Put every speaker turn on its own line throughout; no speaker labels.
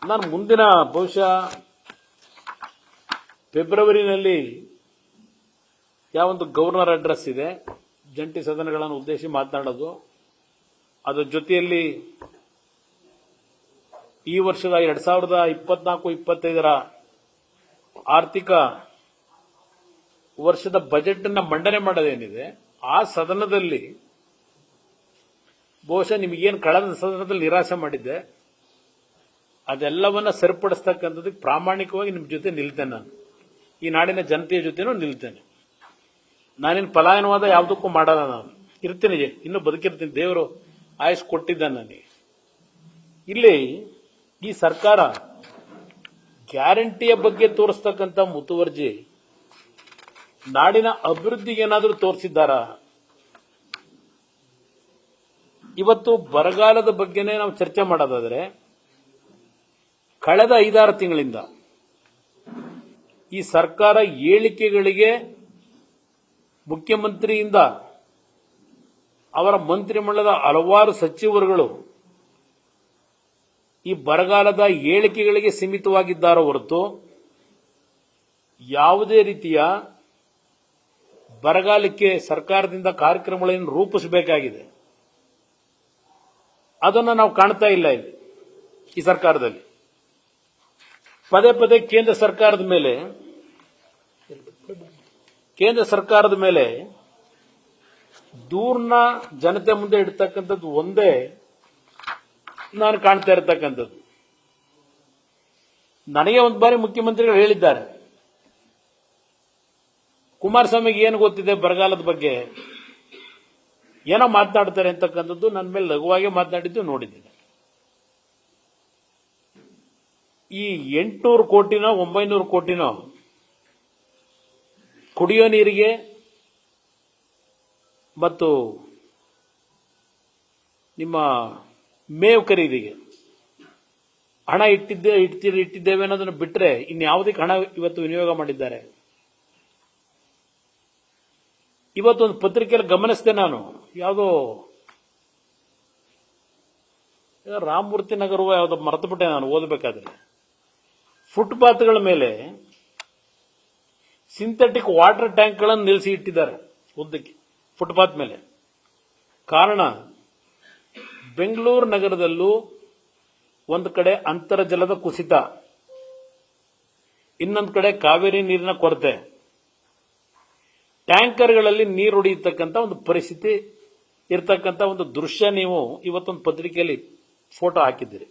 ನಾನು ಮುಂದಿನ ಬಹುಶಃ ಫೆಬ್ರವರಿನಲ್ಲಿ ಯಾವೊಂದು ಗವರ್ನರ್ ಅಡ್ರೆಸ್ ಇದೆ, ಜಂಟಿ ಸದನಗಳನ್ನು ಉದ್ದೇಶಿಸಿ ಮಾತನಾಡೋದು, ಅದರ ಜೊತೆಯಲ್ಲಿ ಈ ವರ್ಷದ 2024-25 ಆರ್ಥಿಕ ವರ್ಷದ ಬಜೆಟ್ ಅನ್ನು ಮಂಡನೆ ಮಾಡೋದೇನಿದೆ, ಆ ಸದನದಲ್ಲಿ ಬಹುಶಃ ನಿಮಗೇನು ಕಳೆದ ಸದನದಲ್ಲಿ ನಿರಾಸೆ ಮಾಡಿದ್ದೆ ಅದೆಲ್ಲವನ್ನ ಸರಿಪಡಿಸ್ತಕ್ಕಂಥದ್ದಕ್ಕೆ ಪ್ರಾಮಾಣಿಕವಾಗಿ ನಿಮ್ಮ ಜೊತೆ ನಿಲ್ತೇನೆ. ನಾನು ಈ ನಾಡಿನ ಜನತೆಯ ಜೊತೆನೂ ನಿಲ್ತೇನೆ. ನಾನೇನು ಪಲಾಯನವಾದ ಯಾವುದಕ್ಕೂ ಮಾಡಲ್ಲ. ನಾನು ಇರ್ತೀನಿ, ಇನ್ನೂ ಬದುಕಿರ್ತೀನಿ. ದೇವರು ಆಯುಷ್ ಕೊಟ್ಟಿದ್ದಾನೆ ನನಗೆ. ಇಲ್ಲಿ ಈ ಸರ್ಕಾರ ಗ್ಯಾರಂಟಿಯ ಬಗ್ಗೆ ತೋರಿಸ್ತಕ್ಕಂಥ ಮುತುವರ್ಜಿ ನಾಡಿನ ಅಭಿವೃದ್ಧಿಗೆ ಏನಾದರೂ ತೋರಿಸಿದ್ದಾರಾ? ಇವತ್ತು ಬರಗಾಲದ ಬಗ್ಗೆನೇ ನಾವು ಚರ್ಚೆ ಮಾಡೋದಾದ್ರೆ, ಕಳೆದ 5-6 ತಿಂಗಳಿಂದ ಈ ಸರ್ಕಾರ ಹೇಳಿಕೆಗಳಿಗೆ ಮುಖ್ಯಮಂತ್ರಿಯಿಂದ ಅವರ ಮಂತ್ರಿಮಂಡಲದ ಹಲವಾರು ಸಚಿವರುಗಳು ಈ ಬರಗಾಲದ ಹೇಳಿಕೆಗಳಿಗೆ ಸೀಮಿತವಾಗಿದ್ದಾರೋ ಹೊರತು ಯಾವುದೇ ರೀತಿಯ ಬರಗಾಲಕ್ಕೆ ಸರ್ಕಾರದಿಂದ ಕಾರ್ಯಕ್ರಮಗಳನ್ನು ರೂಪಿಸಬೇಕಾಗಿದೆ ಅದನ್ನು ನಾವು ಕಾಣ್ತಾ ಇಲ್ಲ. ಇಲ್ಲಿ ಈ ಸರ್ಕಾರದಲ್ಲಿ ಪದೇ ಪದೇ ಕೇಂದ್ರ ಸರ್ಕಾರದ ಮೇಲೆ ದೂರನ್ನ ಜನತೆ ಮುಂದೆ ಇಡ್ತಕ್ಕಂಥದ್ದು ಒಂದೇ ನಾನು ಕಾಣ್ತಾ ಇರತಕ್ಕಂಥದ್ದು. ನನಗೆ ಒಂದು ಬಾರಿ ಮುಖ್ಯಮಂತ್ರಿಗಳು ಹೇಳಿದ್ದಾರೆ, ಕುಮಾರಸ್ವಾಮಿಗೆ ಏನು ಗೊತ್ತಿದೆ ಬರಗಾಲದ ಬಗ್ಗೆ, ಏನೋ ಮಾತನಾಡ್ತಾರೆ ಅಂತಕ್ಕಂಥದ್ದು ನನ್ನ ಮೇಲೆ ಲಘುವಾಗಿ ಮಾತನಾಡಿದ್ದು ನೋಡಿದ್ದೇನೆ. ಈ 800 ಕೋಟಿನೋ 900 ಕೋಟಿನೋ ಕುಡಿಯೋ ನೀರಿಗೆ ಮತ್ತು ನಿಮ್ಮ ಮೇವು ಖರೀದಿಗೆ ಹಣ ಇಟ್ಟಿದ್ದೇವೆ ಅನ್ನೋದನ್ನು ಬಿಟ್ಟರೆ ಇನ್ಯಾವುದಕ್ಕೆ ಹಣ ಇವತ್ತು ವಿನಿಯೋಗ ಮಾಡಿದ್ದಾರೆ? ಇವತ್ತೊಂದು ಪತ್ರಿಕೆಯಲ್ಲಿ ಗಮನಿಸಿದೆ ನಾನು, ಯಾವುದೋ ರಾಮಮೂರ್ತಿ ನಗರವೋ ಯಾವುದೋ ಮರೆತುಬಿಟ್ಟೆ ನಾನು ಓದಬೇಕಾದ್ರೆ, ಫುಟ್ಪಾತ್ಗಳ ಮೇಲೆ ಸಿಂಥೆಟಿಕ್ ವಾಟರ್ ಟ್ಯಾಂಕ್ಗಳನ್ನು ನಿಲ್ಲಿಸಿ ಇಟ್ಟಿದ್ದಾರೆ ಉದ್ದಕ್ಕೆ ಫುಟ್ಪಾತ್ ಮೇಲೆ. ಕಾರಣ, ಬೆಂಗಳೂರು ನಗರದಲ್ಲೂ ಒಂದು ಕಡೆ ಅಂತರ್ಜಲದ ಕುಸಿತ, ಇನ್ನೊಂದು ಕಡೆ ಕಾವೇರಿ ನೀರಿನ ಕೊರತೆ, ಟ್ಯಾಂಕರ್ಗಳಲ್ಲಿ ನೀರು ಹೊಡೆಯತಕ್ಕಂಥ ಒಂದು ಪರಿಸ್ಥಿತಿ ಇರತಕ್ಕಂಥ ಒಂದು ದೃಶ್ಯ ನೀವು ಇವತ್ತೊಂದು ಪತ್ರಿಕೆಯಲ್ಲಿ ಫೋಟೋ ಹಾಕಿದ್ದೀರಿ.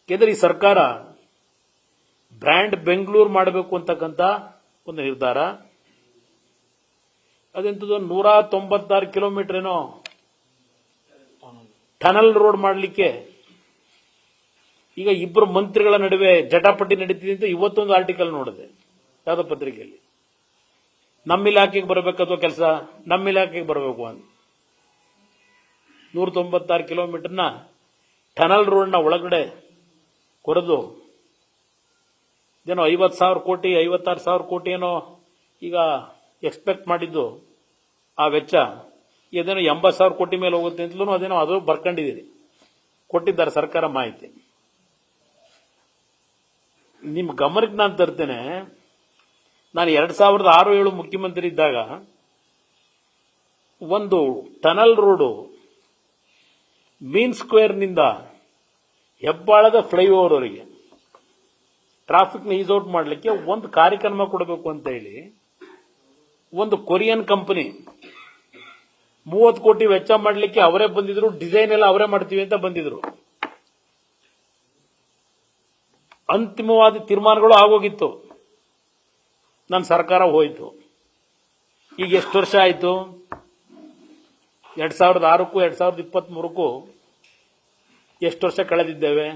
ಯಾಕೆಂದ್ರೆ ಈ ಸರ್ಕಾರ ಬ್ರ್ಯಾಂಡ್ ಬೆಂಗಳೂರು ಮಾಡಬೇಕು ಅಂತಕ್ಕಂಥ ಒಂದು ನಿರ್ಧಾರ, ಅದೆಂಥದ್ದು 196 ಕಿಲೋಮೀಟರ್ ಏನೋ ಟನಲ್ ರೋಡ್ ಮಾಡಲಿಕ್ಕೆ ಈಗ ಇಬ್ಬರು ಮಂತ್ರಿಗಳ ನಡುವೆ ಜಟಾಪಟಿ ನಡೀತಿದೆ ಅಂತ ಇವತ್ತೊಂದು ಆರ್ಟಿಕಲ್ ನೋಡಿದೆ ಯಾವುದೋ ಪತ್ರಿಕೆಯಲ್ಲಿ. ನಮ್ಮ ಇಲಾಖೆಗೆ ಬರಬೇಕಾದ ಕೆಲಸ ನಮ್ಮ ಇಲಾಖೆಗೆ ಬರಬೇಕು ಅಂತ 196 ಕಿಲೋಮೀಟರ್ನ ಟನಲ್ ರೋಡ್ನ ಒಳಗಡೆ ಕೊರೆದು ಏನೋ 50,000 ಕೋಟಿ 56,000 ಕೋಟಿ ಏನೋ ಈಗ ಎಕ್ಸ್ಪೆಕ್ಟ್ ಮಾಡಿದ್ದು ಆ ವೆಚ್ಚ ಇದೇನೋ 80,000 ಕೋಟಿ ಮೇಲೆ ಹೋಗುತ್ತೆ ಅಂತಲೂ ಅದೇನೋ ಅದು ಬರ್ಕೊಂಡಿದ್ದೀರಿ, ಕೊಟ್ಟಿದ್ದಾರೆ ಸರ್ಕಾರ ಮಾಹಿತಿ. ನಿಮ್ಮ ಗಮನಕ್ಕೆ ನಾನು ತರ್ತೇನೆ, ನಾನು 2006-07 ಮುಖ್ಯಮಂತ್ರಿ ಇದ್ದಾಗ ಒಂದು ಟನಲ್ ರೋಡು ಮೀನ್ ಸ್ಕ್ವೇರ್ನಿಂದ ಹೆಬ್ಬಾಳದ ಫ್ಲೈಓವರ್ ವರೆಗೆ ಟ್ರಾಫಿಕ್ನ ಈಸ್ ಔಟ್ ಮಾಡಲಿಕ್ಕೆ ಒಂದು ಕಾರ್ಯಕ್ರಮ ಕೊಡಬೇಕು ಅಂತ ಹೇಳಿ ಒಂದು ಕೊರಿಯನ್ ಕಂಪನಿ 30 ಕೋಟಿ ವೆಚ್ಚ ಮಾಡಲಿಕ್ಕೆ ಅವರೇ ಬಂದಿದ್ರು, ಡಿಸೈನ್ ಎಲ್ಲ ಅವರೇ ಮಾಡ್ತೀವಿ ಅಂತ ಬಂದಿದ್ರು. ಅಂತಿಮವಾದ ತೀರ್ಮಾನಗಳು ಆಗೋಗಿತ್ತು, ನನ್ನ ಸರ್ಕಾರ ಹೋಯಿತು. ಈಗ ಎಷ್ಟು ವರ್ಷ ಆಯಿತು? 2006ಕ್ಕೂ 2023ಕ್ಕೂ ಎಷ್ಟು ವರ್ಷ ಕಳೆದಿದ್ದೇವೆ?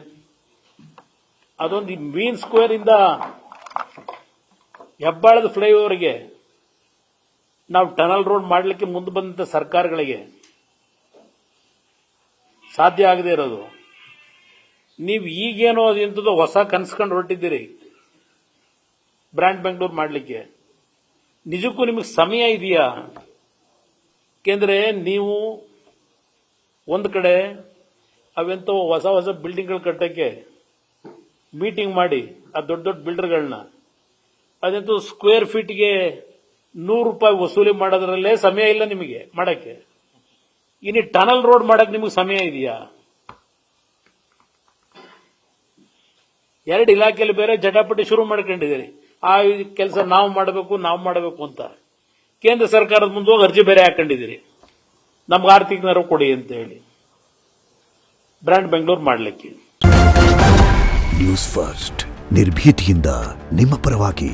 ಅದೊಂದು ಮೀನ್ ಸ್ಕ್ವೇರ್ ಇಂದ ಹೆಬ್ಬಾಳದ ಫ್ಲೈಓವರ್ಗೆ ನಾವು ಟನಲ್ ರೋಡ್ ಮಾಡಲಿಕ್ಕೆ ಮುಂದೆ ಬಂದಂತ ಸರ್ಕಾರಗಳಿಗೆ ಸಾಧ್ಯ ಆಗದೆ ಇರೋದು. ನೀವು ಈಗೇನೋ ಎಂಥದ್ದು ಹೊಸ ಕನ್ಸ್ಕೊಂಡು ಹೊರಟಿದ್ದೀರಿ ಬ್ರ್ಯಾಂಡ್ ಬೆಂಗಳೂರು ಮಾಡಲಿಕ್ಕೆ. ನಿಜಕ್ಕೂ ನಿಮಗೆ ಸಮಯ ಇದೆಯಾ? ಯಾಕೆಂದ್ರೆ ನೀವು ಒಂದು ಕಡೆ ಅವೆಂತೋ ಹೊಸ ಹೊಸ ಬಿಲ್ಡಿಂಗ್ಗಳು ಕಟ್ಟಕ್ಕೆ ಮೀಟಿಂಗ್ ಮಾಡಿ ಆ ದೊಡ್ಡ ದೊಡ್ಡ ಬಿಲ್ಡರ್ಗಳನ್ನ ಅದಂತೂ ಸ್ಕ್ವೇರ್ ಫೀಟ್ಗೆ 100 ರೂಪಾಯಿ ವಸೂಲಿ ಮಾಡೋದ್ರಲ್ಲೇ ಸಮಯ ಇಲ್ಲ ನಿಮಗೆ ಮಾಡಕ್ಕೆ. ಇನ್ನು ಟನಲ್ ರೋಡ್ ಮಾಡಕ್ಕೆ ನಿಮಗೆ ಸಮಯ ಇದೆಯಾ? ಎರಡು ಇಲಾಖೆಯಲ್ಲಿ ಬೇರೆ ಜಟಾಪಟಿ ಶುರು ಮಾಡ್ಕೊಂಡಿದ್ದೀರಿ. ಆ ಕೆಲಸ ನಾವು ಮಾಡಬೇಕು ಅಂತ ಕೇಂದ್ರ ಸರ್ಕಾರದ ಮುಂದೆ ಹೋಗಿ ಅರ್ಜಿ ಬೇರೆ ಹಾಕೊಂಡಿದ್ದೀರಿ, ನಮ್ಗೆ ಆರ್ಥಿಕ ನೆರವು ಕೊಡಿ ಅಂತ ಹೇಳಿ ಬ್ರ್ಯಾಂಡ್ ಬೆಂಗಳೂರು ಮಾಡಲಿಕ್ಕೆ.
ನ್ಯೂಸ್ ಫಸ್ಟ್ ನಿರ್ಭೀತಿಯಿಂದ ನಿಮ್ಮ ಪರವಾಗಿ.